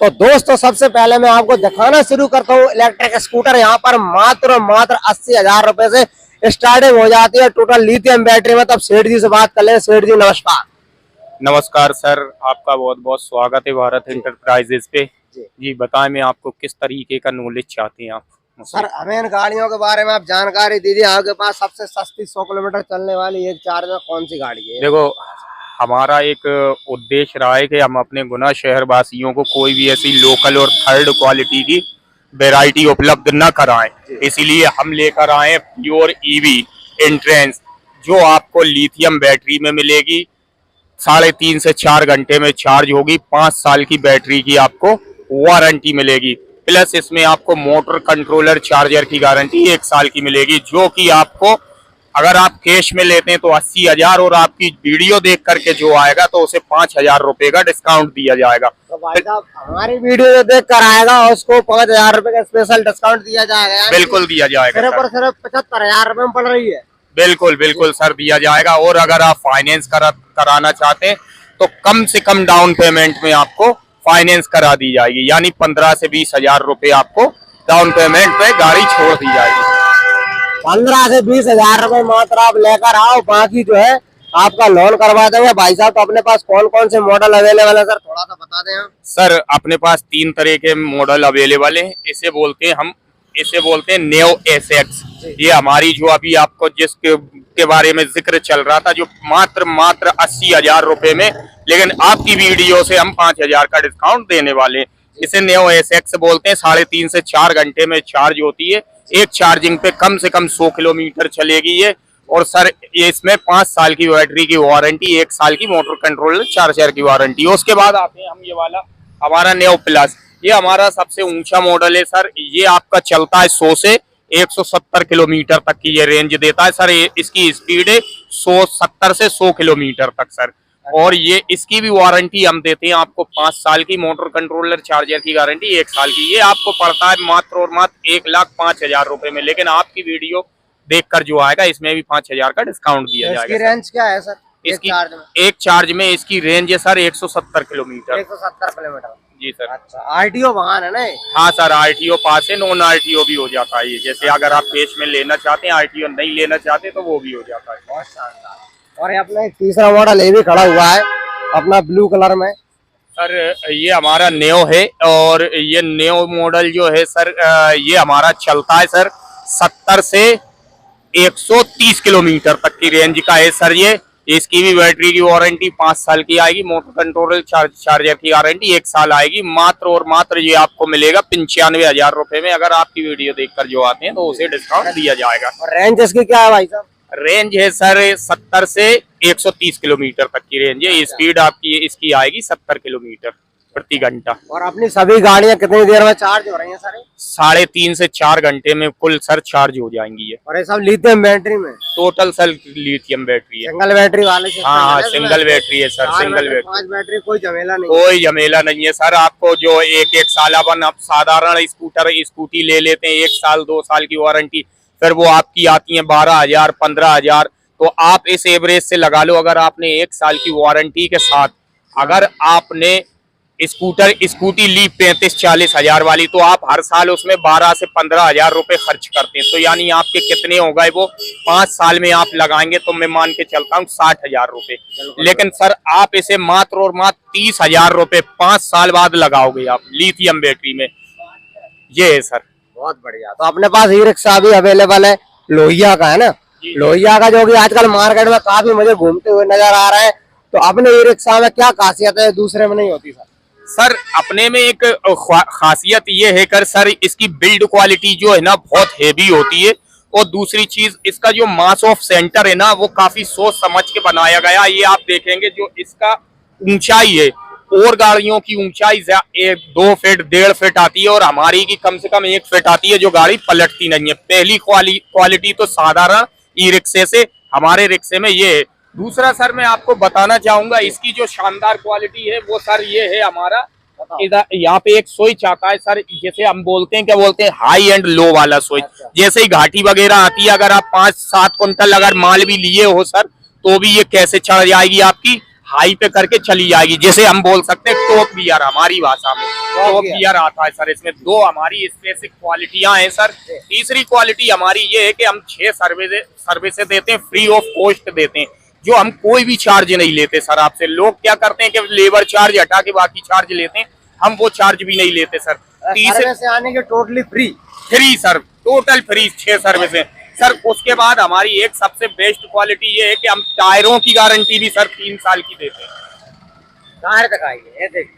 तो दोस्तों सबसे पहले मैं आपको दिखाना शुरू करता हूँ इलेक्ट्रिक स्कूटर। यहाँ पर मात्र 80,000 रुपए से स्टार्टिंग हो जाती है टोटल लिथियम बैटरी में। तब सेठ जी से बात कर ले। सेठ जी नमस्कार। नमस्कार सर, आपका बहुत बहुत स्वागत है भारत एंटरप्राइजेज पे। जी बताएं, मैं आपको किस तरीके का नॉलेज चाहते हैं आप? सर हमें इन गाड़ियों के बारे में आप जानकारी दीजिए। आपके पास सबसे सस्ती 100 किलोमीटर चलने वाली एक चार्ज में कौन सी गाड़ी है? देखो, हमारा एक उद्देश्य रहा है कि हम अपने गुना शहर वासियों को कोई भी ऐसी लोकल और थर्ड क्वालिटी की वैरायटी उपलब्ध न कराएं, इसीलिए हम लेकर आए प्योर ईवी एंट्रेंस, जो आपको लिथियम बैटरी में मिलेगी। 3.5 से 4 घंटे में चार्ज होगी। 5 साल की बैटरी की आपको वारंटी मिलेगी। प्लस इसमें आपको मोटर कंट्रोलर चार्जर की गारंटी 1 साल की मिलेगी, जो कि आपको अगर आप कैश में लेते हैं तो 80,000 और आपकी वीडियो देख करके जो आएगा तो उसे 5,000 रुपए का डिस्काउंट दिया जाएगा। तो भाई साहब हमारी वीडियो जो देख कर आएगा उसको 5,000 रुपए का स्पेशल डिस्काउंट दिया जाएगा? बिल्कुल दिया जाएगा। सिर्फ और सिर्फ 75,000 रुपए में पड़ रही है? बिल्कुल बिल्कुल सर, दिया जाएगा। और अगर आप फाइनेंस कराना चाहते हैं तो कम से कम डाउन पेमेंट में आपको फाइनेंस करा दी जाएगी, यानी 15 से 20,000 रुपए आपको डाउन पेमेंट पे गाड़ी छोड़ दी जाएगी। 15 से 20,000 रुपए मात्र आप लेकर आओ, बाकी जो है आपका लोन करवा देंगे। भाई साहब तो अपने पास कौन कौन से मॉडल अवेलेबल है सर, थोड़ा सा बता दें आप। सर अपने पास 3 तरह के मॉडल अवेलेबल हैं। इसे बोलते हैं नेओ एसएक्स। ये हमारी जो अभी आपको जिसके बारे में जिक्र चल रहा था, जो मात्र 80,000 रुपए में, लेकिन आपकी वीडियो से हम 5,000 का डिस्काउंट देने वाले हैं। इसे नेओ एसएक्स बोलते हैं। 3.5 से 4 घंटे में चार्ज होती है। एक चार्जिंग पे कम से कम 100 किलोमीटर चलेगी ये। और सर ये इसमें 5 साल की बैटरी की वारंटी, 1 साल की मोटर कंट्रोलर चार्जर की वारंटी। उसके बाद आते हैं हम ये वाला हमारा नेओ प्लस। ये हमारा सबसे ऊंचा मॉडल है सर। ये आपका चलता है 100 से 170 किलोमीटर तक की ये रेंज देता है सर। इसकी स्पीड है 170 से 100 किलोमीटर तक सर। और ये इसकी भी वारंटी हम देते हैं आपको 5 साल की, मोटर कंट्रोलर चार्जर की गारंटी 1 साल की। ये आपको पड़ता है मात्र और मात्र 1,05,000 रुपए में, लेकिन आपकी वीडियो देखकर जो आएगा इसमें भी 5,000 का डिस्काउंट दिया जाएगा। इसकी रेंज क्या है सर? इसकी एक चार्ज में इसकी रेंज है सर 170 किलोमीटर। 170 किलोमीटर जी सर। अच्छा, आरटीओ वाहन है ना? हाँ सर, आरटीओ पास है, नॉन आरटीओ भी हो जाता है। ये जैसे अगर आप कैश में लेना चाहते हैं, आरटीओ नहीं लेना चाहते तो वो भी हो जाता है। बहुत शानदार। और ये अपना एक तीसरा मॉडल ये भी खड़ा हुआ है अपना ब्लू कलर में सर। ये हमारा नेओ है, और ये नेओ मॉडल जो है सर, ये हमारा चलता है सर 70 से 130 किलोमीटर तक की रेंज का है सर। ये इसकी भी बैटरी की वारंटी 5 साल की आएगी। मोटर कंट्रोलर चार्जर की गारंटी 1 साल आएगी। मात्र और मात्र ये आपको मिलेगा 95,000 रुपए में। अगर आपकी वीडियो देखकर जो आते हैं तो उसे डिस्काउंट दिया जाएगा। और रेंज इसकी क्या है भाई साहब? रेंज है सर 70 से 130 किलोमीटर तक की रेंज है। स्पीड आपकी इसकी आएगी 70 किलोमीटर प्रति घंटा। और अपनी सभी गाड़ियां कितनी देर में चार्ज हो रही हैं सर? 3.5 से 4 घंटे में कुल सर चार्ज हो जाएंगी ये। और ये सब लिथियम बैटरी में? टोटल सर लिथियम बैटरी है। सिंगल बैटरी वाले? हाँ, सिंगल बैटरी है सर। सिंगल बैटरी, 5 बैटरी, कोई झमेला नहीं? कोई झमेला नहीं है सर। आपको जो एक साल अपन आप साधारण स्कूटी ले लेते हैं, 1 साल 2 साल की वारंटी, फिर वो आपकी आती है 12,000 15,000। तो आप इस एवरेज से लगा लो, अगर आपने 1 साल की वारंटी के साथ अगर आपने स्कूटी ली 35-40 हजार वाली, तो आप हर साल उसमें 12 से 15,000 रुपए खर्च करते हैं। तो यानी आपके कितने हो गए? वो 5 साल में आप लगाएंगे तो मैं मान के चलता हूँ 60,000 रुपए। लेकिन सर आप इसे मात्र और मात्र 30,000 रुपए 5 साल बाद लगाओगे आप लिथियम बैटरी में। ये है सर। बहुत बढ़िया। तो अपने पास ई रिक्शा भी अवेलेबल है, लोहिया का है ना? लोहिया का जो कि आजकल मार्केट में काफी मुझे घूमते हुए नजर आ रहा है। तो अपने ई रिक्शा में क्या खासियत है दूसरे में नहीं होती सर? सर अपने में एक खासियत ये है कर सर, इसकी बिल्ड क्वालिटी जो है ना बहुत हेवी होती है। और दूसरी चीज, इसका जो मास ऑफ सेंटर है ना वो काफी सोच समझ के बनाया गया। ये आप देखेंगे जो इसका ऊंचाई है, और गाड़ियों की ऊंचाई 2 फीट 1.5 फीट आती है, और हमारी की कम से कम 1 फीट आती है, जो गाड़ी पलटती नहीं है। पहली क्वालिटी तो साधारण ई रिक्शे से हमारे रिक्शे में ये है। दूसरा सर मैं आपको बताना चाहूंगा, इसकी जो शानदार क्वालिटी है वो सर ये है हमारा, इधर यहाँ पे एक स्विच आता है सर, जैसे हम बोलते हैं, क्या बोलते हैं, हाई एंड लो वाला स्विच। जैसे ही घाटी वगैरह आती है, अगर आप 5-7 कुंटल अगर माल भी लिए हो सर, तो भी ये कैसे चढ़ जाएगी आपकी हाई पे करके चली जाएगी, जैसे हम बोल सकते हैं टॉप गियर हमारी भाषा में टॉप गियर आता है सर। इसमें दो हमारी स्पेसिफिक क्वालिटियां हैं सर। तीसरी क्वालिटी हमारी ये है कि हम 6 सर्विसेज देते हैं, फ्री ऑफ कॉस्ट देते हैं, जो हम कोई भी चार्ज नहीं लेते सर आपसे। लोग क्या करते हैं कि लेबर चार्ज हटा के बाकी चार्ज लेते हैं, हम वो चार्ज भी नहीं लेते सर। तीसरे से आने के totally free sir, total free 6 services sir. उसके बाद हमारी एक सबसे बेस्ट क्वालिटी ये है कि हम टायरों की गारंटी भी सर 3 साल की देते हैं। टायर दिखाइए, ये देखिए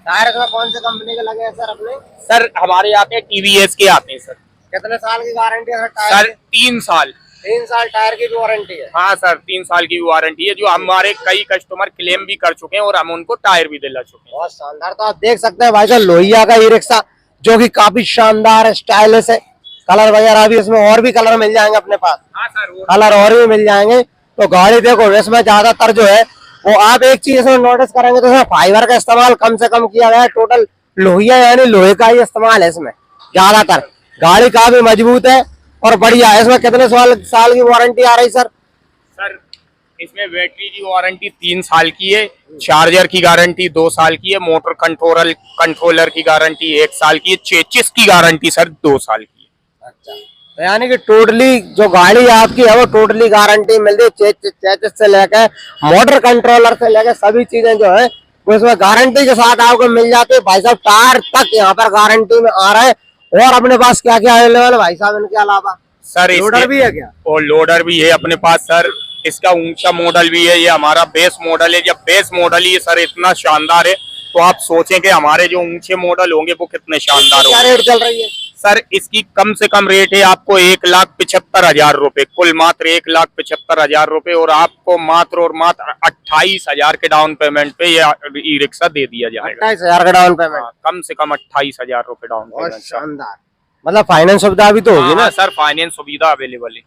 टायर में कौन से कंपनी के लगे हैं सर अपने? सर हमारे आते हैं टीवीएस के आते हैं सर। कितने साल की गारंटी है टायर? सर 3 साल। 3 साल टायर की भी वारंटी है? हाँ सर 3 साल की वारंटी है, जो हमारे कई कस्टमर क्लेम भी कर चुके हैं और हम उनको टायर भी दिला चुके हैं। बहुत शानदार। तो आप देख सकते हैं भाई साहब लोहिया का ई रिक्शा जो कि काफी शानदार है, स्टाइलिश है। कलर वगैरह भी इसमें और भी कलर मिल जाएंगे अपने पास। हाँ सर कलर और भी मिल जाएंगे। तो गाड़ी देखो इसमें ज्यादातर जो है वो आप एक चीज इसमें नोटिस करेंगे तो इसमें फाइबर का इस्तेमाल कम से कम किया गया है। टोटल लोहिया यानी लोहे का ही इस्तेमाल है इसमें ज्यादातर। गाड़ी काफी मजबूत है और बढ़िया है। इसमें कितने साल की वारंटी आ रही सर? सर इसमें बैटरी की वारंटी 3 साल की है, चार्जर की गारंटी 2 साल की है, मोटर कंट्रोलर की गारंटी 1 साल की है, चेचिस की गारंटी सर 2 साल की है। अच्छा, तो यानी कि टोटली जो गाड़ी आपकी है वो टोटली गारंटी मिल रही है। चेचिस से लेकर मोटर कंट्रोलर से लेकर सभी चीजें जो है वो इसमें गारंटी के साथ आपको मिल जाती है। भाई साहब टायर तक यहाँ पर गारंटी में आ रहा है। और अपने पास क्या क्या अवेलेबल है भाई साहब इनके अलावा? सर लोडर भी है क्या? और लोडर भी है अपने पास सर। इसका ऊंचा मॉडल भी है, ये हमारा बेस मॉडल है। जब बेस मॉडल ही सर इतना शानदार है तो आप सोचें कि हमारे जो ऊंचे मॉडल होंगे वो कितने शानदार होंगे। क्या रेट चल रही है सर? इसकी कम से कम रेट है आपको 1,75,000 रुपए, कुल मात्र 1,75,000 रुपए। और आपको मात्र और मात्र 28,000 के डाउन पेमेंट पे ये ई रिक्शा दे दिया जाएगा। 28,000 का डाउन पेमेंट? कम से कम 28,000 रुपए डाउन बहुत पेमेंट। शानदार। मतलब फाइनेंस सुविधा भी तो होगी ना? सर फाइनेंस सुविधा अवेलेबल है।